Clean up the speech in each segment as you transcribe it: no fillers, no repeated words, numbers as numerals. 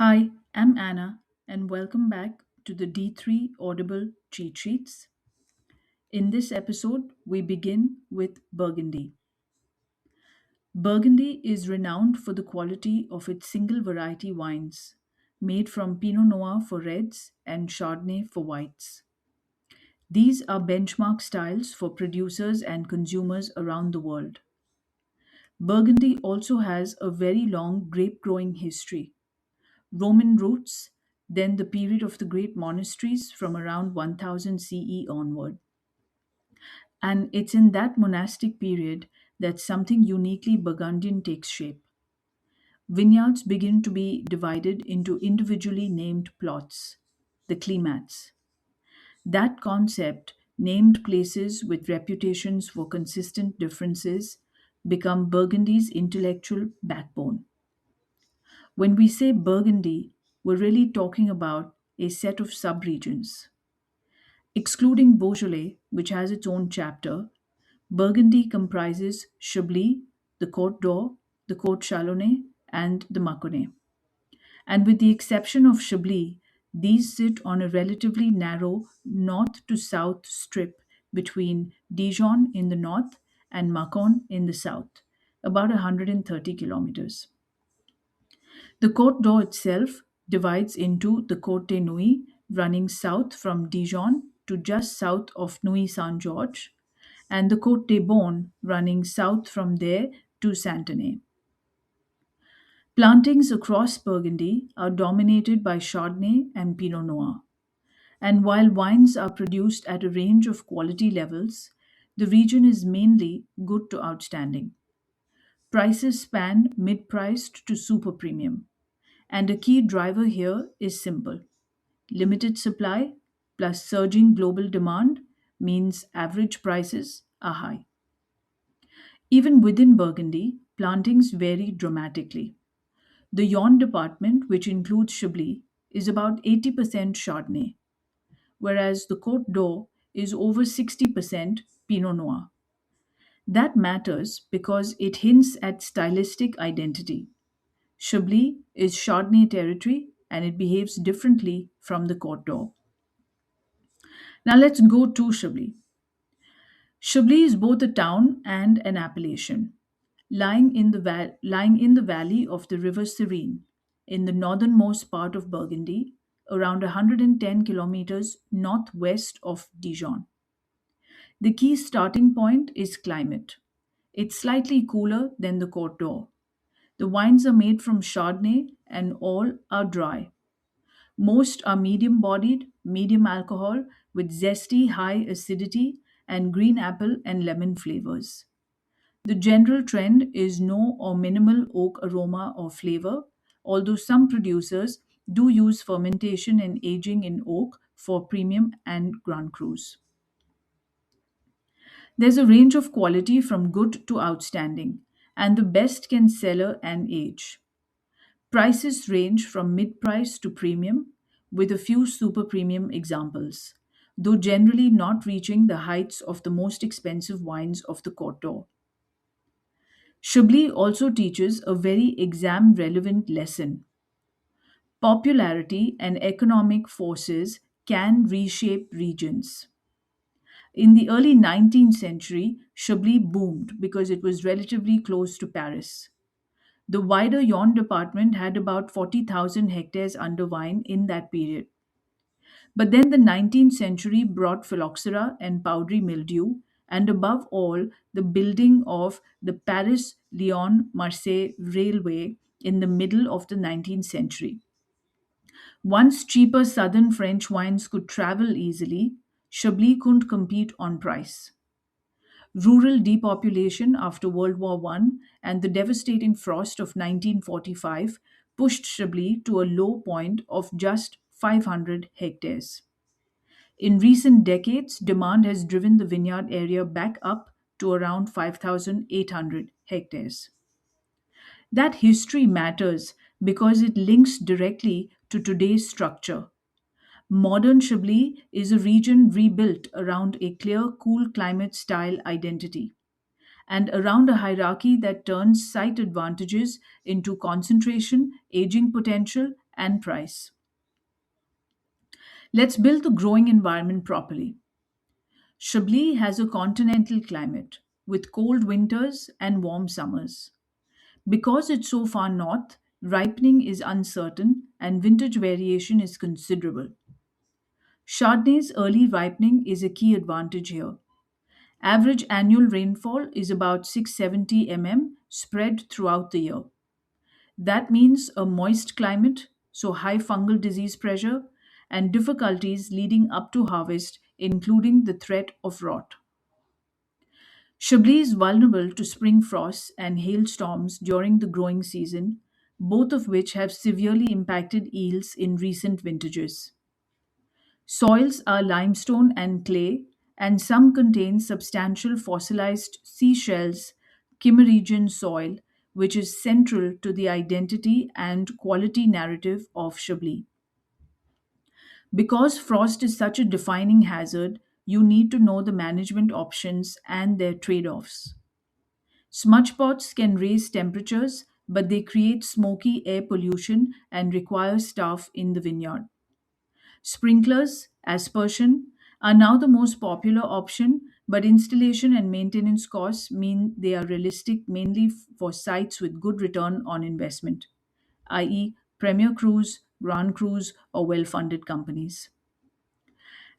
Hi, I'm Anna, and welcome back to the D3 Audible Cheat Sheets. In this episode, we begin with Burgundy. Burgundy is renowned for the quality of its single variety wines, made from Pinot Noir for reds and Chardonnay for whites. These are benchmark styles for producers and consumers around the world. Burgundy also has a very long grape growing history. Roman roots, then the period of the great monasteries from around 1000 CE onward. And it's in that monastic period that something uniquely Burgundian takes shape. Vineyards begin to be divided into individually named plots, the climats. That concept, named places with reputations for consistent differences, become Burgundy's intellectual backbone. When we say Burgundy, we're really talking about a set of subregions. Excluding Beaujolais, which has its own chapter, Burgundy comprises Chablis, the Côte d'Or, the Côte Chalonnaise, and the Mâconnais. And with the exception of Chablis, these sit on a relatively narrow north to south strip between Dijon in the north and Mâcon in the south, about 130 kilometers. The Côte d'Or itself divides into the Côte de Nuits, running south from Dijon to just south of Nuits-Saint-Georges, and the Côte des Beaunes, running south from there to Santenay. Plantings across Burgundy are dominated by Chardonnay and Pinot Noir. And while wines are produced at a range of quality levels, the region is mainly good to outstanding. Prices span mid priced to super premium. And a key driver here is simple: limited supply plus surging global demand means average prices are high. Even within Burgundy, plantings vary dramatically. The Yonne department, which includes Chablis, is about 80% Chardonnay, whereas the Côte d'Or is over 60% Pinot Noir. That matters because it hints at stylistic identity. Chablis is Chardonnay territory and it behaves differently from the Côte d'Or. Now let's go to Chablis. Chablis is both a town and an appellation, lying in the valley of the river Serine, in the northernmost part of Burgundy, around 110 kilometers northwest of Dijon. The key starting point is climate. It's slightly cooler than the Côte d'Or. The wines are made from Chardonnay and all are dry. Most are medium bodied, medium alcohol, with zesty high acidity and green apple and lemon flavors. The general trend is no or minimal oak aroma or flavor, although some producers do use fermentation and aging in oak for premium and Grand Crus. There's a range of quality from good to outstanding, and the best can cellar and age. Prices range from mid price to premium, with a few super premium examples, though generally not reaching the heights of the most expensive wines of the Côte d'Or. Chablis also teaches a very exam relevant lesson. Popularity and economic forces can reshape regions. In the early 19th century, Chablis boomed because it was relatively close to Paris. The wider Yonne department had about 40,000 hectares under vine in that period. But then the 19th century brought phylloxera and powdery mildew, and above all, the building of the Paris Lyon Marseille Railway in the middle of the 19th century. Once cheaper southern French wines could travel easily, Chablis couldn't compete on price. Rural depopulation after World War One and the devastating frost of 1945 pushed Chablis to a low point of just 500 hectares. In recent decades, demand has driven the vineyard area back up to around 5,800 hectares. That history matters because it links directly to today's structure. Modern Chablis is a region rebuilt around a clear, cool climate style identity and around a hierarchy that turns site advantages into concentration, aging potential, and price. Let's build the growing environment properly. Chablis has a continental climate with cold winters and warm summers. Because it's so far north, ripening is uncertain and vintage variation is considerable. Chardonnay's early ripening is a key advantage here. Average annual rainfall is about 670 mm spread throughout the year. That means a moist climate, so high fungal disease pressure, and difficulties leading up to harvest, including the threat of rot. Chablis is vulnerable to spring frosts and hailstorms during the growing season, both of which have severely impacted yields in recent vintages. Soils are limestone and clay, and some contain substantial fossilized seashells, Kimmeridgian soil, which is central to the identity and quality narrative of Chablis. Because frost is such a defining hazard, you need to know the management options and their trade offs. Smudge pots can raise temperatures, but they create smoky air pollution and require staff in the vineyard. Sprinklers, aspersion, are now the most popular option, but installation and maintenance costs mean they are realistic mainly for sites with good return on investment, i.e., Premier Cruise, Grand Cruise, or well funded companies.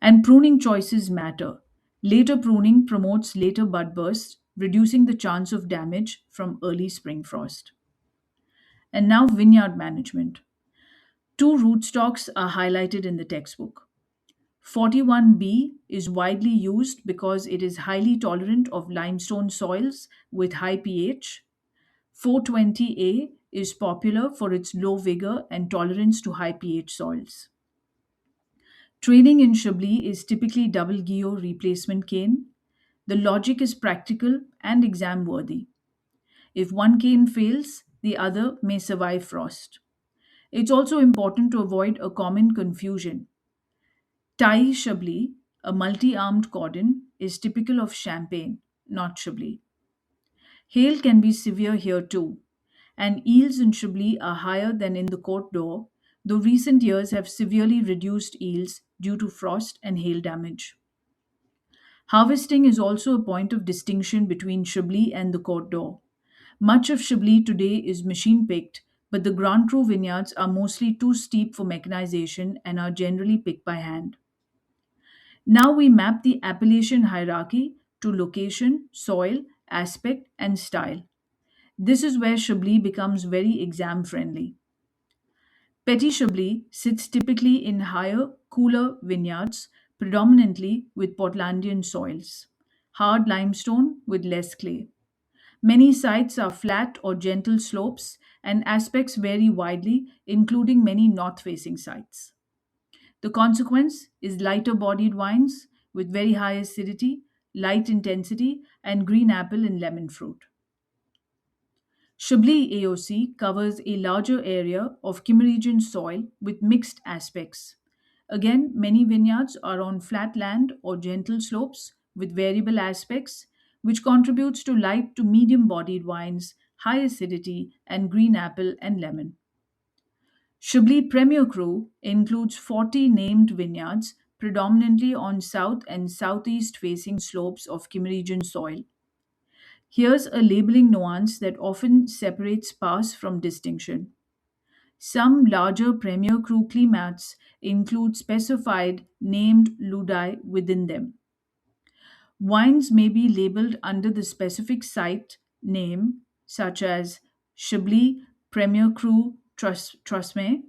And pruning choices matter. Later pruning promotes later bud bursts, reducing the chance of damage from early spring frost. And now, vineyard management. Two rootstocks are highlighted in the textbook. 41B is widely used because it is highly tolerant of limestone soils with high pH. 420A is popular for its low vigor and tolerance to high pH soils. Training in Chablis is typically double Guillot replacement cane. The logic is practical and exam worthy. If one cane fails, the other may survive frost. It's also important to avoid a common confusion. Thai Chablis, a multi armed cordon, is typical of Champagne, not Chablis. Hail can be severe here too, and yields in Chablis are higher than in the Côte d'Or, though recent years have severely reduced yields due to frost and hail damage. Harvesting is also a point of distinction between Chablis and the Côte d'Or. Much of Chablis today is machine picked, but the Grand Cru vineyards are mostly too steep for mechanization and are generally picked by hand. Now we map the appellation hierarchy to location, soil, aspect, and style. This is where Chablis becomes very exam friendly. Petit Chablis sits typically in higher, cooler vineyards, predominantly with Portlandian soils, hard limestone with less clay. Many sites are flat or gentle slopes, and aspects vary widely, including many north facing sites. The consequence is lighter bodied wines with very high acidity, light intensity, and green apple and lemon fruit. Chablis AOC covers a larger area of Kimmeridgian soil with mixed aspects. Again, many vineyards are on flat land or gentle slopes with variable aspects, which contributes to light to medium bodied wines, high acidity, and green apple and lemon. Chablis Premier Cru includes 40 named vineyards, predominantly on south and southeast facing slopes of Kimmeridgian soil. Here's a labeling nuance that often separates pass from distinction. Some larger Premier Cru climats include specified named ludi within them. Wines may be labeled under the specific site name, such as Chablis Premier Cru Trusme,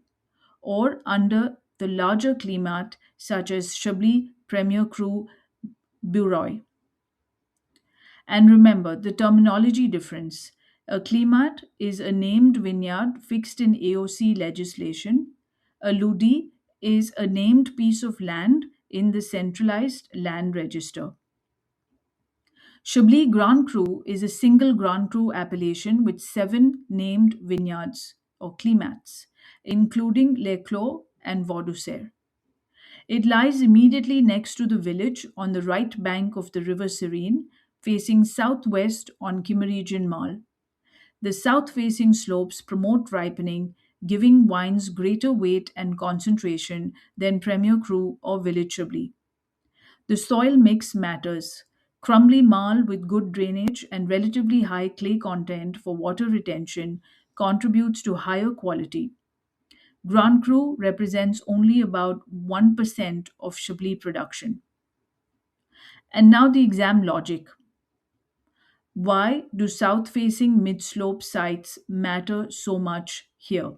or under the larger climat, such as Chablis Premier Cru Bureau. And remember the terminology difference. A climat is a named vineyard fixed in AOC legislation. A ludi is a named piece of land in the centralized land register. Chablis Grand Cru is a single Grand Cru appellation with 7 named vineyards or climats, including Les Clos and Vaudoussaire. It lies immediately next to the village on the right bank of the river Serine, facing southwest on Kimmeridgian Marl. The south facing slopes promote ripening, giving wines greater weight and concentration than Premier Cru or Village Chablis. The soil mix matters. Crumbly marl with good drainage and relatively high clay content for water retention contributes to higher quality. Grand Cru represents only about 1% of Chablis production. And now the exam logic. Why do south facing mid slope sites matter so much here?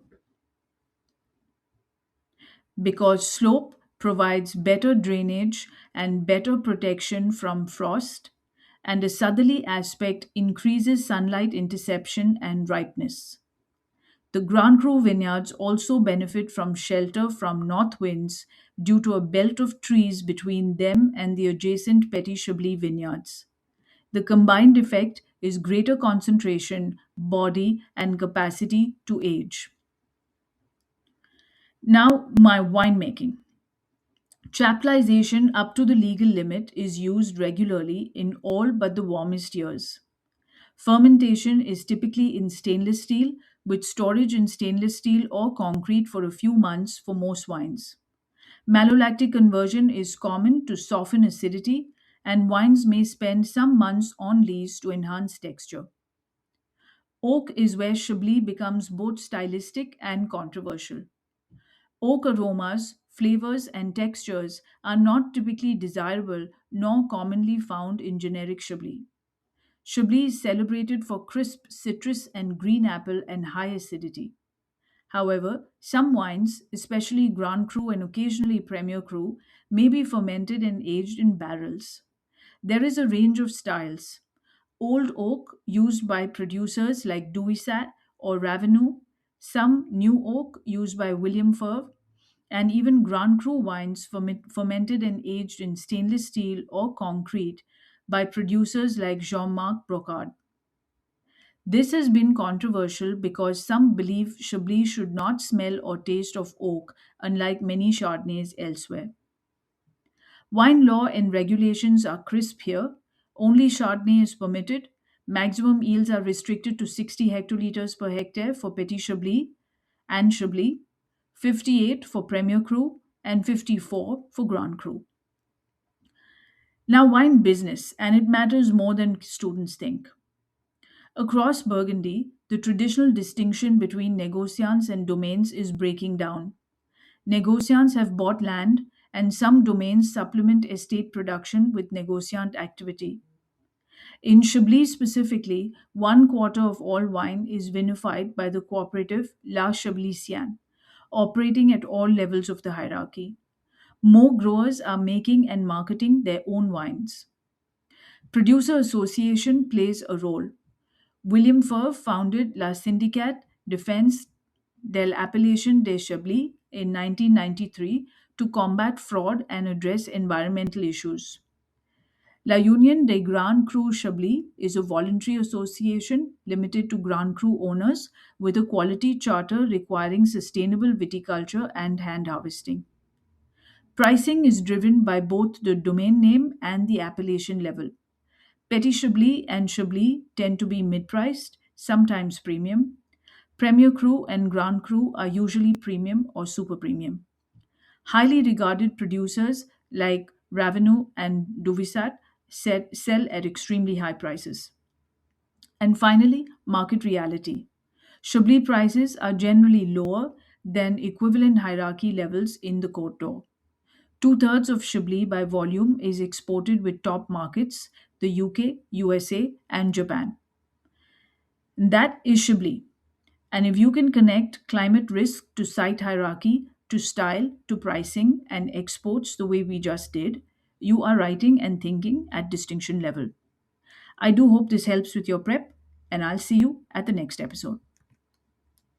Because slope provides better drainage and better protection from frost, and a southerly aspect increases sunlight interception and ripeness. The Grand Cru vineyards also benefit from shelter from north winds due to a belt of trees between them and the adjacent Petit Chablis vineyards. The combined effect is greater concentration, body, and capacity to age. Now, my winemaking. Chaptalization up to the legal limit is used regularly in all but the warmest years. Fermentation is typically in stainless steel, with storage in stainless steel or concrete for a few months for most wines. Malolactic conversion is common to soften acidity, and wines may spend some months on lees to enhance texture. Oak is where Chablis becomes both stylistic and controversial. Oak aromas, flavors, and textures are not typically desirable nor commonly found in generic Chablis. Chablis is celebrated for crisp citrus and green apple and high acidity. However, some wines, especially Grand Cru and occasionally Premier Cru, may be fermented and aged in barrels. There is a range of styles. Old oak used by producers like WSET or Raveneau, some new oak used by William Ferv, and even Grand Cru wines fermented and aged in stainless steel or concrete by producers like Jean-Marc Brocard. This has been controversial because some believe Chablis should not smell or taste of oak, unlike many Chardonnays elsewhere. Wine law and regulations are crisp here. Only Chardonnay is permitted. Maximum yields are restricted to 60 hectoliters per hectare for Petit Chablis and Chablis, 58 for Premier Cru, and 54 for Grand Cru. Now, wine business, and it matters more than students think. Across Burgundy, the traditional distinction between negociants and domains is breaking down. Negociants have bought land, and some domains supplement estate production with negociant activity. In Chablis specifically, one quarter of all wine is vinified by the cooperative La Chablisienne, operating at all levels of the hierarchy. More growers are making and marketing their own wines. Producer association plays a role. William Ferv founded La Syndicate Défense de l'Appellation des Chablis in 1993 to combat fraud and address environmental issues. La Union des Grands Crus Chablis is a voluntary association limited to Grand Cru owners with a quality charter requiring sustainable viticulture and hand harvesting. Pricing is driven by both the domain name and the appellation level. Petit Chablis and Chablis tend to be mid priced, sometimes premium. Premier Cru and Grand Cru are usually premium or super premium. Highly regarded producers like Raveneau and Duvisat sell at extremely high prices. And finally, market reality. Chablis prices are generally lower than equivalent hierarchy levels in the Côte d'Or. Two-thirds of Chablis by volume is exported with top markets, the UK, USA, and Japan. And that is Chablis. And if you can connect climate risk to site hierarchy, to style, to pricing, and exports the way we just did, you are writing and thinking at distinction level. I do hope this helps with your prep, and I'll see you at the next episode.